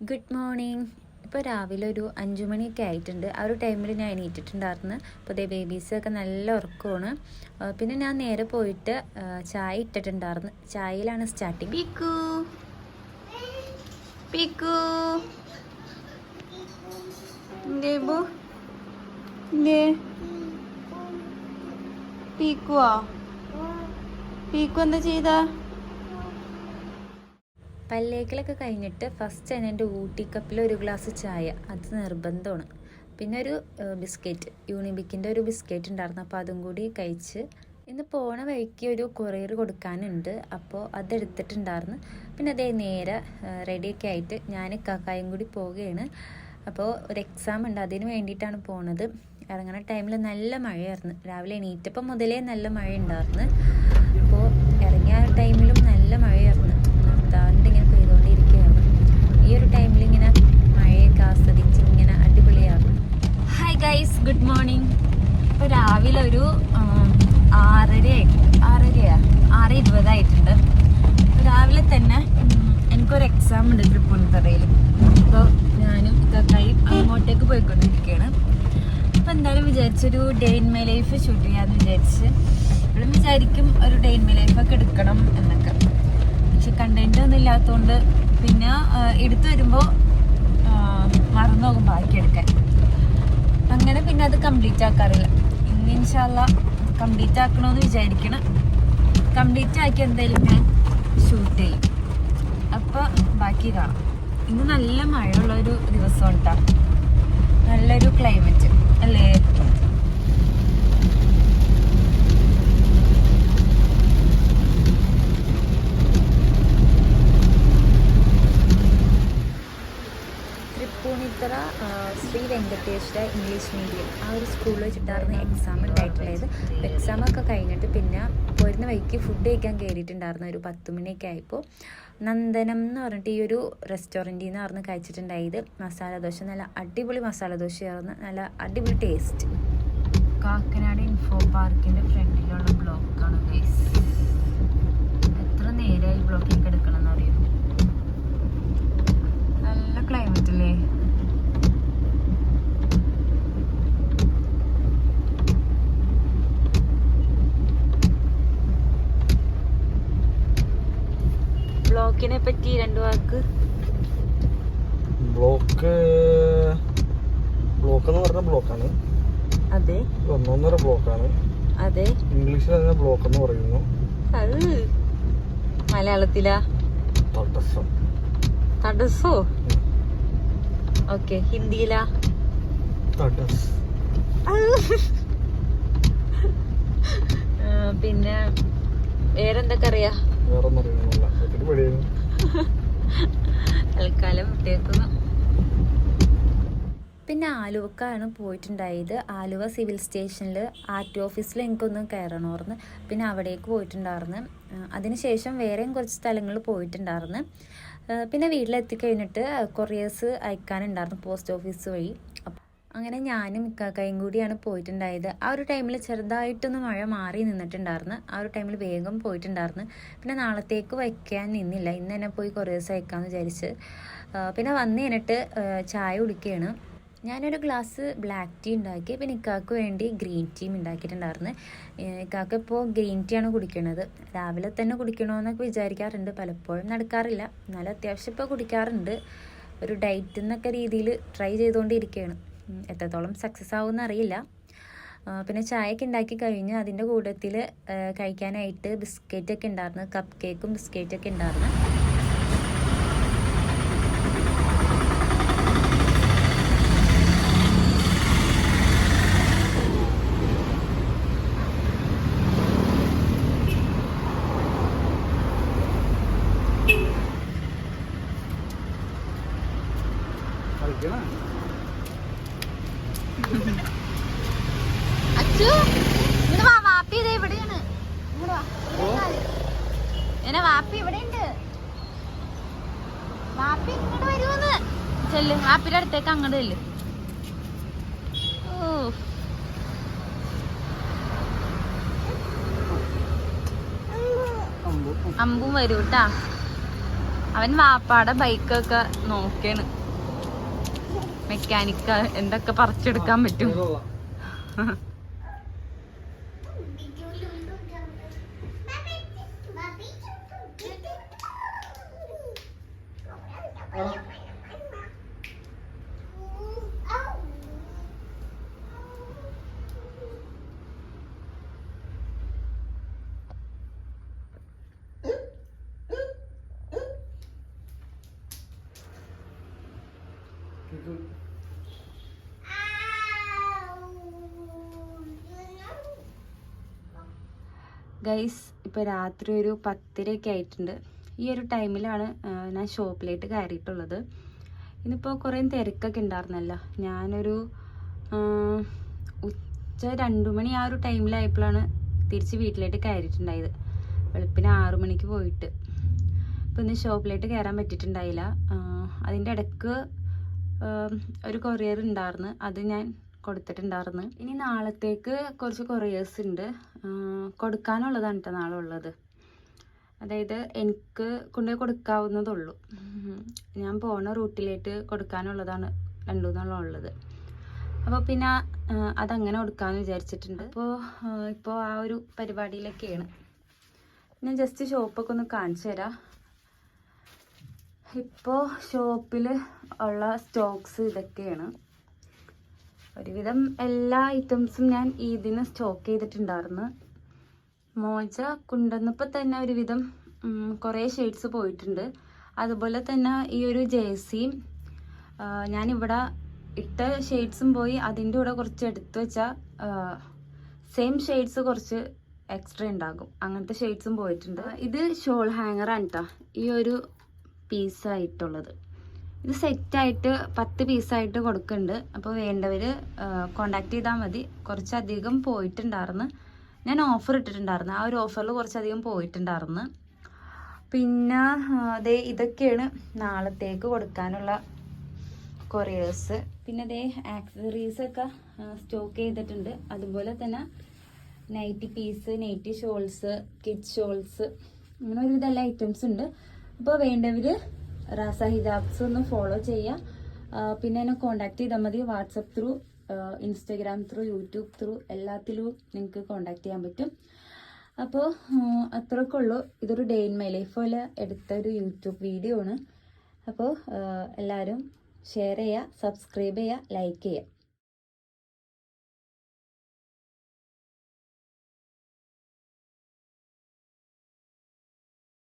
Good morning. ഇപ്പോൾ രാവിലെ ഒരു 5 മണിയൊക്കെ ആയിട്ടുണ്ട്. ആ ഒരു ടൈമിൽ ഞാൻ എണീറ്റിട്ടുണ്ടായിരുന്നു. അപ്പോൾ അതേ ബേബീസൊക്കെ നല്ല ഉറക്കമാണ്. പിന്നെ ഞാൻ നേരെ പോയിട്ട് ചായ ഇട്ടിട്ടുണ്ടായിരുന്നു. ചായയിലാണ് സ്റ്റാർട്ടിങ്. പീക്കു പീക്കു പീക്കുവാ പീക്കു എന്താ ചെയ്താ? പല്ലേക്കലൊക്കെ കഴിഞ്ഞിട്ട് ഫസ്റ്റ് തന്നെ എൻ്റെ ഊട്ടി കപ്പിൽ ഒരു ഗ്ലാസ് ചായ, അത് നിർബന്ധമാണ്. പിന്നെ ഒരു ബിസ്ക്കറ്റ്, യൂണിബിക്കിൻ്റെ ഒരു ബിസ്ക്കറ്റ് ഉണ്ടായിരുന്നു, അപ്പോൾ അതും കൂടി കഴിച്ച്. ഇന്ന് പോണ വഴിക്ക് ഒരു കൊറിയർ കൊടുക്കാനുണ്ട്, അപ്പോൾ അതെടുത്തിട്ടുണ്ടായിരുന്നു. പിന്നെ അതേ നേരെ റെഡിയൊക്കെ ആയിട്ട് ഞാൻ കാക്കായും കൂടി പോവുകയാണ്. അപ്പോൾ ഒരു എക്സാം ഉണ്ട്, അതിന് വേണ്ടിയിട്ടാണ് പോണത്. ഇറങ്ങുന്ന ടൈമിൽ നല്ല മഴയായിരുന്നു. രാവിലെ എണീറ്റപ്പം മുതലേ നല്ല മഴ ഉണ്ടായിരുന്നു. അപ്പോൾ ഇറങ്ങിയ ടൈമിലും നല്ല മഴയായിരുന്നു. നിർത്താണ്ട് ഇങ്ങനെ പെയ്തുകൊണ്ടിരിക്കുകയാണ്. ഈ ഒരു ടൈമിൽ ഇങ്ങനെ മഴയൊക്കെ ആസ്വദിച്ച് ഇങ്ങനെ അടിപൊളിയായിരുന്നു. Hi guys, good morning. ഇപ്പോൾ രാവിലെ ഒരു 6:20 ആയിട്ടുണ്ട്. രാവിലെ തന്നെ എനിക്കൊരു എക്സാം ഉണ്ട് തൃപ്പൂണിത്തുറയിൽ. അപ്പോൾ ഞാനും ഇക്കായും അങ്ങോട്ടേക്ക് പോയിക്കൊണ്ടിരിക്കുകയാണ്. അപ്പോൾ എന്തായാലും വിചാരിച്ചൊരു day in my life shoot ചെയ്യാമെന്ന് വിചാരിച്ച്. ഇപ്പോഴും വിചാരിക്കും ഒരു ഡേ ഇൻ മൈ ലൈഫൊക്കെ എടുക്കണം എന്നൊക്കെ. പക്ഷെ കണ്ടന്റ് ഒന്നും ഇല്ലാത്തതുകൊണ്ട് പിന്നെ എടുത്തു വരുമ്പോൾ മറന്നു പോകും ബാക്കി എടുക്കാൻ. അങ്ങനെ പിന്നെ അത് കംപ്ലീറ്റ് ആക്കാറില്ല. ഇന്ന് ഇൻഷാ അല്ലാഹ് കംപ്ലീറ്റ് ആക്കണമെന്ന് വിചാരിക്കണം. കംപ്ലീറ്റ് ആക്കി എന്തായാലും ഞാൻ ഷൂട്ട് ചെയ്യും. അപ്പോൾ ബാക്കി കാണാം. ഇന്ന് നല്ല മഴയുള്ളൊരു ദിവസം കേട്ടോ. നല്ലൊരു ക്ലൈമറ്റ് അല്ലേ? തൃപ്പൂണിത്തുറ ശ്രീ വെങ്കടേശ്വര ഇംഗ്ലീഷ് മീഡിയം ആ ഒരു സ്കൂളിൽ വെച്ചിട്ടായിരുന്നു എക്സാം ഉണ്ടായിട്ടുള്ളത്. എക്സാമൊക്കെ കഴിഞ്ഞിട്ട് പിന്നെ പോരുന്ന വഴിക്ക് ഫുഡ് കഴിക്കാൻ കയറിയിട്ടുണ്ടായിരുന്നു. ഒരു 10 മണിയൊക്കെ ആയപ്പോൾ നന്ദനം എന്ന് പറഞ്ഞിട്ട് ഈ ഒരു റെസ്റ്റോറൻറ്റിൽ നിന്ന് പറഞ്ഞ് കഴിച്ചിട്ടുണ്ടായത് മസാല ദോശ. നല്ല അടിപൊളി മസാല ദോശയായിരുന്നു, നല്ല അടിപൊളി ടേസ്റ്റ്. കാക്കനാട് ഇൻഫോ പാർക്കിൻ്റെ ഫ്രണ്ടിലുള്ള ബ്ലോക്കാണ് ഗൈസ്. എത്ര നേരമായി ബ്ലോക്കിൽ കിടക്കണം എന്നറിയാം. നല്ല ക്ലൈമറ്റ് അല്ലേ? ബ്ലോക്കിനെ പറ്റി 2 വാക്ക്. ബ്ലോക്ക് എന്ന് പറഞ്ഞ ബ്ലോക്കാണ്. അതെ, 1.5 ബ്ലോക്കാണ്. അതെ, ഇംഗ്ലീഷിൽ അതിനെ ബ്ലോക്ക് എന്ന് പറയുന്നു. അത് മലയാളത്തിലാ തടസ്സം. തടസ്സോ? ഓക്കെ, ഹിന്ദിയിലാ തടസ്. പിന്നെ വേറെന്തൊക്കെ അറിയാ? വേറൊന്നും അറിയുന്നില്ല. തൽക്കാലം വിട്ടേക്കുന്നു. പിന്നെ ആലുവക്കാണ് പോയിട്ടുണ്ടായത്. ആലുവ സിവിൽ സ്റ്റേഷനിൽ ആർടി ഓഫീസിൽ എനിക്കൊന്ന് കയറണമായിരുന്നു. പിന്നെ അവിടേക്ക് പോയിട്ടുണ്ടായിരുന്നു. അതിനുശേഷം വേറെയും കുറച്ച് സ്ഥലങ്ങളിൽ പോയിട്ടുണ്ടായിരുന്നു. പിന്നെ വീട്ടിലെത്തിക്കഴിഞ്ഞിട്ട് കൊറിയേഴ്സ് അയക്കാനുണ്ടായിരുന്നു പോസ്റ്റ് ഓഫീസ് വഴി. അങ്ങനെ ഞാനും ഇക്കാക്കയും കൂടിയാണ് പോയിട്ടുണ്ടായത്. ആ ഒരു ടൈമിൽ ചെറുതായിട്ടൊന്ന് മഴ മാറി നിന്നിട്ടുണ്ടായിരുന്നു. ആ ഒരു ടൈമിൽ വേഗം പോയിട്ടുണ്ടായിരുന്നു. പിന്നെ നാളത്തേക്ക് വയ്ക്കാൻ നിന്നില്ല, ഇന്ന് തന്നെ പോയി കൊറിയേഴ്സ് അയക്കാമെന്ന് വിചാരിച്ച്. പിന്നെ വന്ന് കഴിഞ്ഞിട്ട് ചായ കുടിക്കുകയാണ്. ഞാനൊരു ഗ്ലാസ് ബ്ലാക്ക് ടീ ഉണ്ടാക്കി. പിന്നെ ഇക്കാക്ക് വേണ്ടി ഗ്രീൻ ടീം ഉണ്ടാക്കിയിട്ടുണ്ടായിരുന്നു. ഇക്കാക്ക് ഇപ്പോൾ ഗ്രീൻ ടീ ആണ് കുടിക്കണത്. രാവിലെ തന്നെ കുടിക്കണമെന്നൊക്കെ വിചാരിക്കാറുണ്ട്, പലപ്പോഴും നടക്കാറില്ല. എന്നാലും അത്യാവശ്യം ഇപ്പോൾ കുടിക്കാറുണ്ട്. ഒരു ഡയറ്റ് എന്നൊക്കെ രീതിയിൽ ട്രൈ ചെയ്തുകൊണ്ടിരിക്കുകയാണ്. എത്രത്തോളം സക്സസ് ആവുമെന്ന് അറിയില്ല. പിന്നെ ചായയൊക്കെ ഉണ്ടാക്കി കഴിഞ്ഞ് അതിൻ്റെ കൂട്ടത്തിൽ കഴിക്കാനായിട്ട് ബിസ്ക്കറ്റൊക്കെ ഉണ്ടായിരുന്നു. കപ്പ് കേക്കും ബിസ്ക്കറ്റൊക്കെ ഉണ്ടായിരുന്നു. വാപ്പി ഇവിടെയുണ്ട്. വാപ്പി ഇങ്ങോട്ട് വരുമെന്ന് ചെല്ല്. വാപ്പിയുടെ അടുത്തേക്ക് അങ്ങോട്ട് ചെല്ല്. അമ്പും വരൂ കേട്ടാ. അവൻ വാപ്പാടെ ബൈക്കൊക്കെ നോക്കാണ്, മെക്കാനിക്ക എന്തൊക്കെ പറിച്ചെടുക്കാൻ പറ്റും. ഗൈസ്, ഇപ്പോൾ രാത്രി ഒരു 10:30 ആയിട്ടുണ്ട്. ഈ ഒരു ടൈമിലാണ് ഞാൻ ഷോപ്പിലേക്ക് കയറിയിട്ടുള്ളത്. ഇന്നിപ്പോൾ കുറേ തിരക്കൊക്കെ ഉണ്ടായിരുന്നല്ലോ. ഞാനൊരു ഉച്ച 2 മണി ആ ഒരു ടൈമിലായപ്പോഴാണ് തിരിച്ച് വീട്ടിലേക്ക് കയറിയിട്ടുണ്ടായത്. വെളുപ്പിന് 6 മണിക്ക് പോയിട്ട്. അപ്പോൾ ഇന്ന് ഷോപ്പിലേക്ക് കയറാൻ പറ്റിയിട്ടുണ്ടായില്ല. അതിൻ്റെ ഇടയ്ക്ക് ഒരു കൊറിയർ ഉണ്ടായിരുന്നു, അത് ഞാൻ കൊടുത്തിട്ടുണ്ടായിരുന്നു. ഇനി നാളത്തേക്ക് കുറച്ച് കൊറിയേഴ്സ് ഉണ്ട്, കൊടുക്കാനുള്ളതാണ് കേട്ടോ നാളെ ഉള്ളത്. അതായത് എനിക്ക് കൊണ്ടുപോയി കൊടുക്കാവുന്നതുള്ളൂ. ഞാൻ പോണ റൂട്ടിലേക്ക് കൊടുക്കാനുള്ളതാണ് 2-3 ഉള്ളത്. അപ്പോൾ പിന്നെ അതങ്ങനെ കൊടുക്കാമെന്ന് വിചാരിച്ചിട്ടുണ്ട്. ഇപ്പോൾ ആ ഒരു പരിപാടിയിലൊക്കെയാണ്. ഞാൻ ജസ്റ്റ് ഷോപ്പൊക്കെ ഒന്ന് കാണിച്ചു തരാം. ഇപ്പോൾ ഷോപ്പിൽ ഉള്ള സ്റ്റോക്സ് ഇതൊക്കെയാണ്. ഒരുവിധം എല്ലാ ഐറ്റംസും ഞാൻ ഇതിന് സ്റ്റോക്ക് ചെയ്തിട്ടുണ്ടായിരുന്നു. മോജ കൊണ്ടുവന്നപ്പോൾ തന്നെ ഒരുവിധം കുറേ ഷെയ്ഡ്സ് പോയിട്ടുണ്ട്. അതുപോലെ തന്നെ ഈ ഒരു ജേഴ്സിയും ഞാനിവിടെ ഇട്ട ഷെയ്ഡ്സും പോയി. അതിൻ്റെ കൂടെ കുറച്ച് എടുത്തു വെച്ചാൽ സെയിം ഷെയ്ഡ്സ് കുറച്ച് എക്സ്ട്രാ ഉണ്ടാകും. അങ്ങനത്തെ ഷെയ്ഡ്സും പോയിട്ടുണ്ട്. ഇത് ഷോൾ ഹാങ്ങറാണ് കേട്ടോ, ഈ ഒരു പീസായിട്ടുള്ളത്. ഇത് സെറ്റായിട്ട് 10 പീസായിട്ട് കൊടുക്കുന്നുണ്ട്. അപ്പോൾ വേണ്ടവർ കോണ്ടാക്ട് ചെയ്താൽ മതി. കുറച്ചധികം പോയിട്ടുണ്ടായിരുന്നു, ഞാൻ ഓഫർ ഇട്ടിട്ടുണ്ടായിരുന്നു. ആ ഒരു ഓഫറിൽ കുറച്ചധികം പോയിട്ടുണ്ടായിരുന്നു. പിന്നെ അതേ ഇതൊക്കെയാണ് നാളത്തേക്ക് കൊടുക്കാനുള്ള കൊറിയേഴ്സ്. പിന്നെ അതേ ആക്സസറീസൊക്കെ സ്റ്റോക്ക് ചെയ്തിട്ടുണ്ട്. അതുപോലെ തന്നെ nighty piece, nighty shawls, kids shawls, അങ്ങനെ ഒരുവിധ എല്ലാ ഐറ്റംസ് ഉണ്ട്. അപ്പോൾ വേണ്ടവർ റാസ ഹിജാബ്സ് ഒന്ന് ഫോളോ ചെയ്യുക. പിന്നെ എന്നെ കോണ്ടാക്ട് ചെയ്താൽ മതി. WhatsApp through, Instagram through, YouTube through എല്ലാത്തിലും നിങ്ങൾക്ക് കോണ്ടാക്ട് ചെയ്യാൻ പറ്റും. അപ്പോൾ അത്രയൊക്കെ ഉള്ളൂ. ഇതൊരു ഡേ ഇൻ മൈ ലൈഫ് പോലെ എടുത്ത ഒരു യൂട്യൂബ് വീഡിയോ ആണ്. അപ്പോൾ എല്ലാവരും ഷെയർ ചെയ്യുക, സബ്സ്ക്രൈബ് ചെയ്യുക, ലൈക്ക് ചെയ്യുക.